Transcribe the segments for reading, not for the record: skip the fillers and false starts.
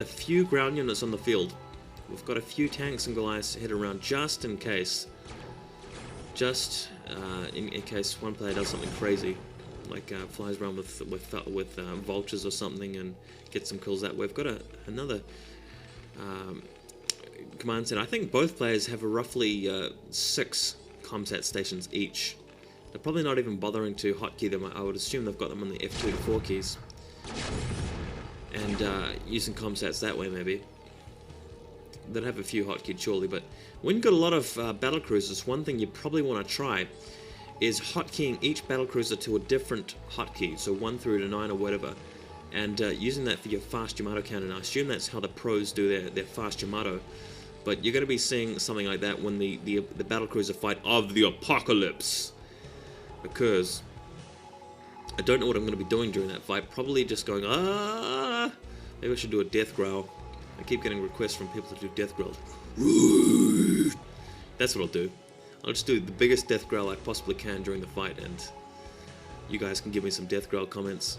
a few ground units on the field. We've got a few tanks and Goliaths headed around just in case. Just in case one player does something crazy, like flies around with vultures or something and gets some kills that way. We've got another command center. I think both players have a roughly 6 comsat stations each. They're probably not even bothering to hotkey them. I would assume they've got them on the F2 to 4 keys. And using comsats that way maybe. They'd have a few hotkeyed surely, but when you've got a lot of battlecruisers, one thing you probably want to try is hotkeying each battlecruiser to a different hotkey, so 1 through to 9 or whatever, and using that for your fast Yamato cannon. I assume that's how the pros do their fast Yamato, but you're going to be seeing something like that when the battlecruiser fight of the apocalypse occurs. I don't know what I'm going to be doing during that fight. Probably just going, maybe I should do a death growl. I keep getting requests from people to do death growls. That's what I'll do. I'll just do the biggest death growl I possibly can during the fight, and you guys can give me some death growl comments.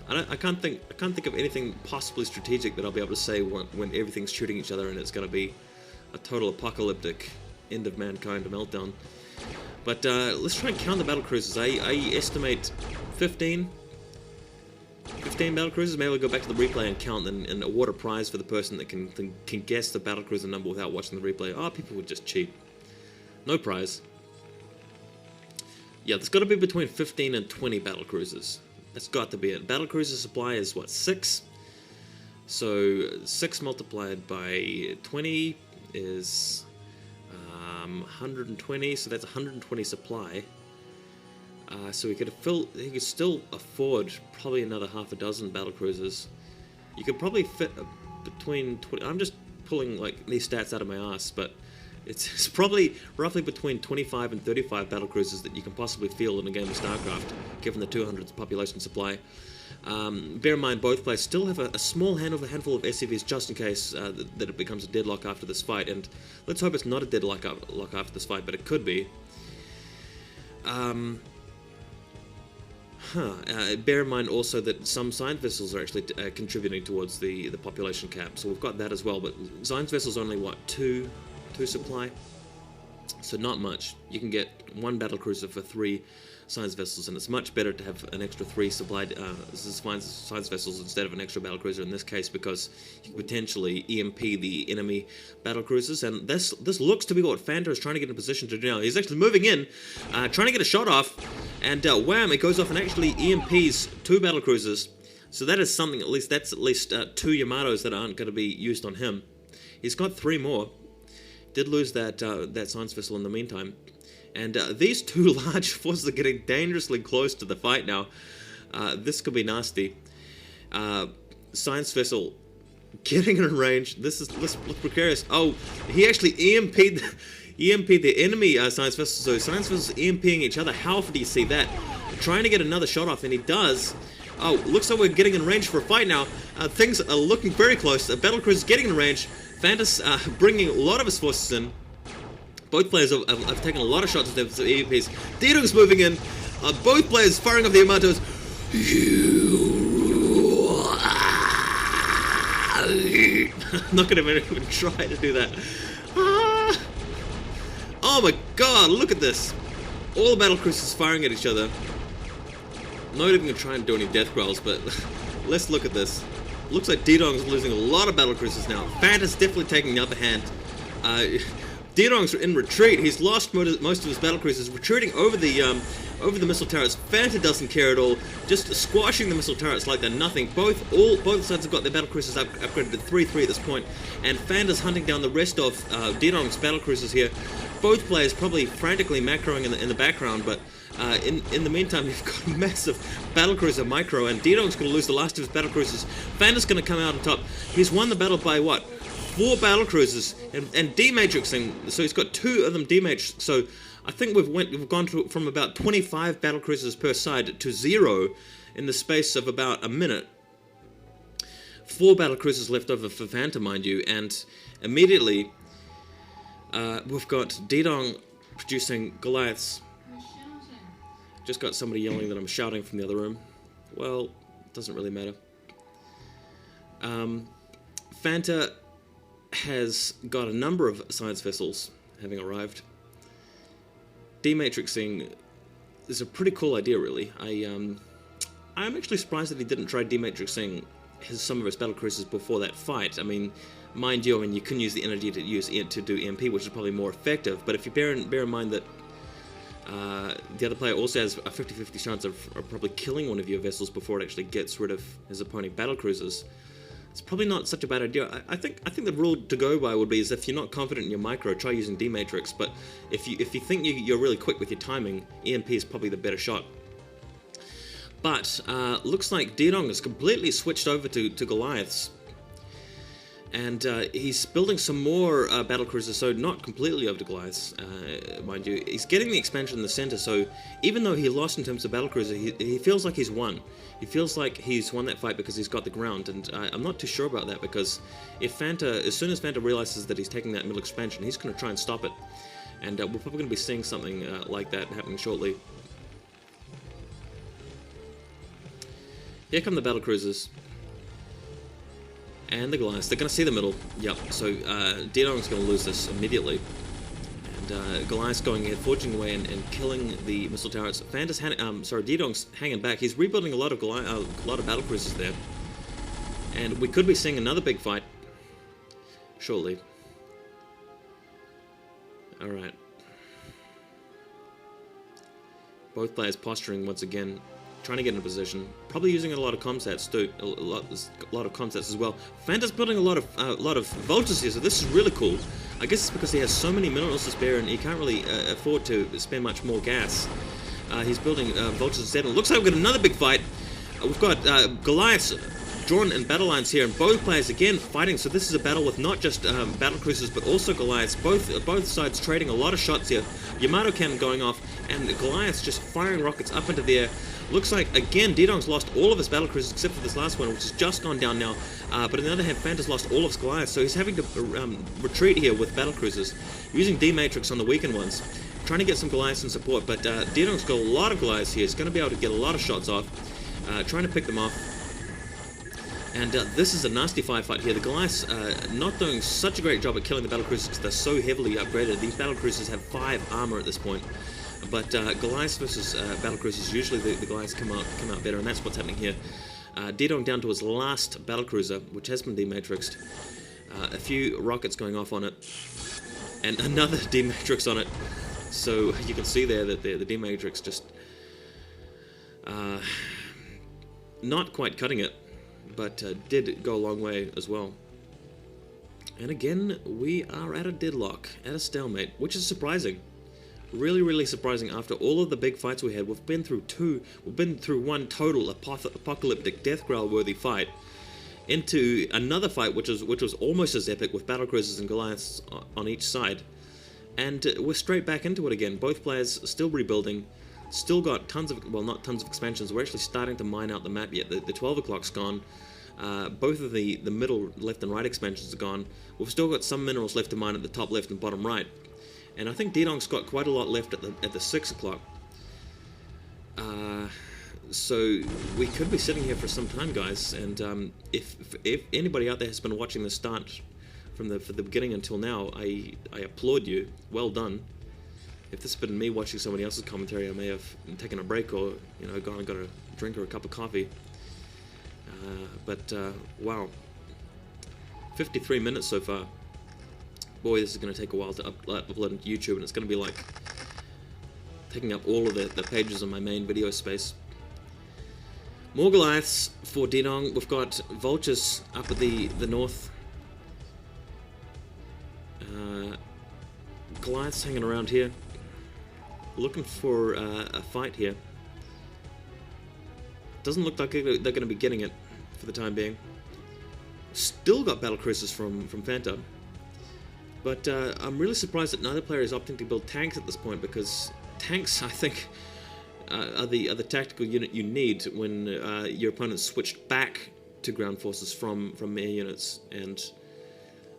I can't think of anything possibly strategic that I'll be able to say when everything's shooting each other and it's going to be a total apocalyptic end of mankind, a meltdown. But let's try and count the battlecruisers. I estimate 15 battlecruisers. Maybe we'll go back to the replay and count and award a prize for the person that can guess the battlecruiser number without watching the replay. Oh, people would just cheat. No prize. Yeah, there's got to be between 15 and 20 battlecruisers. That's got to be it. Battlecruiser supply is what, 6? So 6 multiplied by 20 is 120. So that's 120 supply. So he could still afford probably another half a dozen battlecruisers. You could probably fit between 20. I'm just pulling like these stats out of my ass, but it's probably roughly between 25 and 35 battlecruisers that you can possibly field in a game of StarCraft, given the 200 population supply. Bear in mind, both players still have a small handful of SCVs just in case that it becomes a deadlock after this fight, and let's hope it's not a deadlock after this fight, but it could be. Bear in mind also that some science vessels are actually contributing towards the population cap, so we've got that as well, but science vessels only, what, 2 supply? So not much. You can get 1 battlecruiser for 3 science vessels, and it's much better to have an extra 3 supplied science vessels instead of an extra battlecruiser in this case, because you can potentially EMP the enemy battlecruisers, and this looks to be what Fanta is trying to get in position to do now. He's actually moving in, trying to get a shot off, and wham, it goes off and actually EMPs 2 battlecruisers. So that is something, that's at least 2 Yamatos that aren't going to be used on him. He's got 3 more. Did lose that science vessel in the meantime. And these 2 large forces are getting dangerously close to the fight now. This could be nasty. Science vessel getting in range. This looks precarious. Oh, he actually EMP'd the enemy science vessel. So science vessels EMPing each other. How often do you see that? Trying to get another shot off, and he does. Oh, looks like we're getting in range for a fight now. Things are looking very close. Battlecruiser is getting in range. Fantas bringing a lot of his forces in. Both players have taken a lot of shots at the EMPs. Didong's moving in. Both players firing off the Yamatos. I'm not going to even try to do that. Oh my god, look at this. All the battlecruisers firing at each other. Not even going to try and do any death growls, but let's look at this. Looks like Didong's losing a lot of battlecruisers now. Fanta's definitely taking the upper hand. Didong's in retreat. He's lost most of his battlecruisers, retreating over the missile turrets. Fanta doesn't care at all, just squashing the missile turrets like they're nothing. Both sides have got their battlecruisers upgraded to 3-3 at this point, and Fanta's hunting down the rest of Didong's battlecruisers here. Both players probably frantically macroing in the background, but in the meantime, you've got a massive battlecruiser micro, and Didong's going to lose the last of his battlecruisers. Fanta's going to come out on top. He's won the battle by what? 4 battlecruisers and dematrixing, so he's got 2 of them dematrixed. So I think we've gone from about 25 battlecruisers per side to 0 in the space of about a minute. 4 battlecruisers left over for Fanta, mind you, and immediately we've got Didong producing Goliaths. Just got somebody yelling that I'm shouting from the other room. Well, doesn't really matter. Fanta has got a number of science vessels having arrived. Dematrixing is a pretty cool idea, really. I'm actually surprised that he didn't try dematrixing some of his battlecruisers before that fight. I mean, mind you, you can use the energy to do EMP, which is probably more effective. But if you bear in mind that the other player also has a 50-50 chance of probably killing one of your vessels before it actually gets rid of his opponent battlecruisers, it's probably not such a bad idea. I think the rule to go by would be is if you're not confident in your micro, try using Dematrix. But if you think you're really quick with your timing, EMP is probably the better shot. But looks like Didong has completely switched over to Goliaths. And he's building some more battlecruisers, so not completely over to Goliaths, mind you. He's getting the expansion in the center, so even though he lost in terms of battlecruiser, he feels like he's won. He feels like he's won that fight because he's got the ground, and I'm not too sure about that, because if as soon as Fanta realizes that he's taking that middle expansion, he's going to try and stop it. And we're probably going to be seeing something like that happening shortly. Here come the battlecruisers. And the Goliaths, they're going to see the middle. Yep, so Didong's going to lose this immediately. And Goliath's going ahead, forging away and killing the missile turrets. Didong's hanging back. He's rebuilding a lot of battlecruisers there. And we could be seeing another big fight shortly. Alright. Both players posturing once again, trying to get in a position, probably using a lot of comsats too, a lot of comsats as well. Fanta's building a lot of vultures here, so this is really cool. I guess it's because he has so many minerals to spare and he can't really afford to spend much more gas. He's building vultures instead. And it looks like we've got another big fight. We've got Goliaths drawn in battle lines here, and both players again fighting. So this is a battle with not just battle cruisers but also Goliaths. Both sides trading a lot of shots here. Yamato cannon going off, and Goliaths just firing rockets up into the air. Looks like, again, Didong's lost all of his battlecruisers except for this last one, which has just gone down now. But on the other hand, Fanta's lost all of his Goliaths, so he's having to retreat here with battlecruisers, using D-Matrix on the weakened ones, trying to get some Goliaths in support. But Didong's got a lot of Goliaths here. He's going to be able to get a lot of shots off, trying to pick them off. And this is a nasty firefight here. The Goliaths not doing such a great job at killing the battlecruisers because they're so heavily upgraded. These battlecruisers have 5 armor at this point. But Goliaths versus battlecruisers, usually the Goliaths come out better, and that's what's happening here. Didong down to his last battlecruiser, which has been dematrixed. A few rockets going off on it, and another dematrix on it. So you can see there that the dematrix just not quite cutting it, but did go a long way as well. And again, we are at a deadlock, at a stalemate, which is surprising. Really, really surprising. After all of the big fights we had, we've been through one total apocalyptic death growl worthy fight, into another fight which was almost as epic with battlecruisers and Goliaths on each side, and we're straight back into it again. Both players still rebuilding, still got tons of, well, not tons of expansions. We're actually starting to mine out the map yet. The 12 o'clock's gone. Both of the middle left and right expansions are gone. We've still got some minerals left to mine at the top left and bottom right. And I think Didong's got quite a lot left at the 6 o'clock. So we could be sitting here for some time, guys. And if anybody out there has been watching the start from the beginning until now, I applaud you. Well done. If this had been me watching somebody else's commentary, I may have taken a break or gone and got a drink or a cup of coffee. But wow, 53 minutes so far. Boy, this is going to take a while to upload into YouTube, and it's going to be like taking up all of the pages on my main video space. More Goliaths for Didong. We've got vultures up at the north. Goliaths hanging around here, looking for a fight here. Doesn't look like they're going to be getting it for the time being. Still got battlecruisers from Fanta. But I'm really surprised that neither player is opting to build tanks at this point, because tanks, I think, are the tactical unit you need when your opponent's switched back to ground forces from air units. And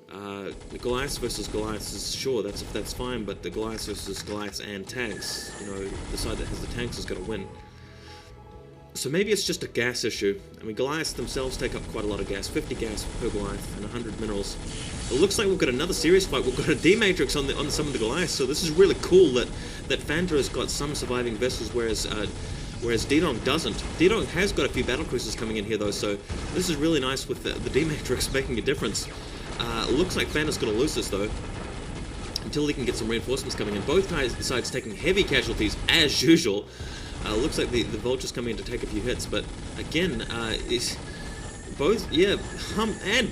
the Goliaths versus Goliaths is sure that's fine, but the Goliaths versus Goliaths and tanks, the side that has the tanks is going to win. So maybe it's just a gas issue. I mean, Goliaths themselves take up quite a lot of gas, 50 gas per Goliath and 100 minerals. It looks like we've got another serious fight. We've got a D-Matrix on some of the Goliaths, so this is really cool that Fanta has got some surviving vessels, whereas D-Dong doesn't. D-Dong has got a few battlecruisers coming in here though, so this is really nice with the D-Matrix making a difference. Looks like Fanta's going to lose this though, until he can get some reinforcements coming in. Both sides taking heavy casualties as usual. Looks like the Vulture's coming in to take a few hits, but again, and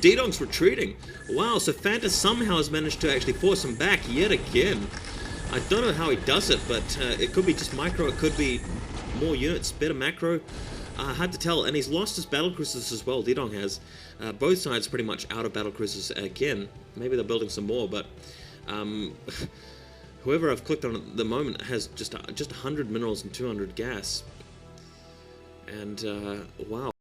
D-Dong's retreating. Wow, so Fanta somehow has managed to actually force him back yet again. I don't know how he does it, but it could be just micro, it could be more units, better macro. Hard to tell, and he's lost his battlecruisers as well, D-Dong has. Both sides pretty much out of battlecruisers again. Maybe they're building some more, but whoever I've clicked on at the moment has just 100 minerals and 200 gas. And wow.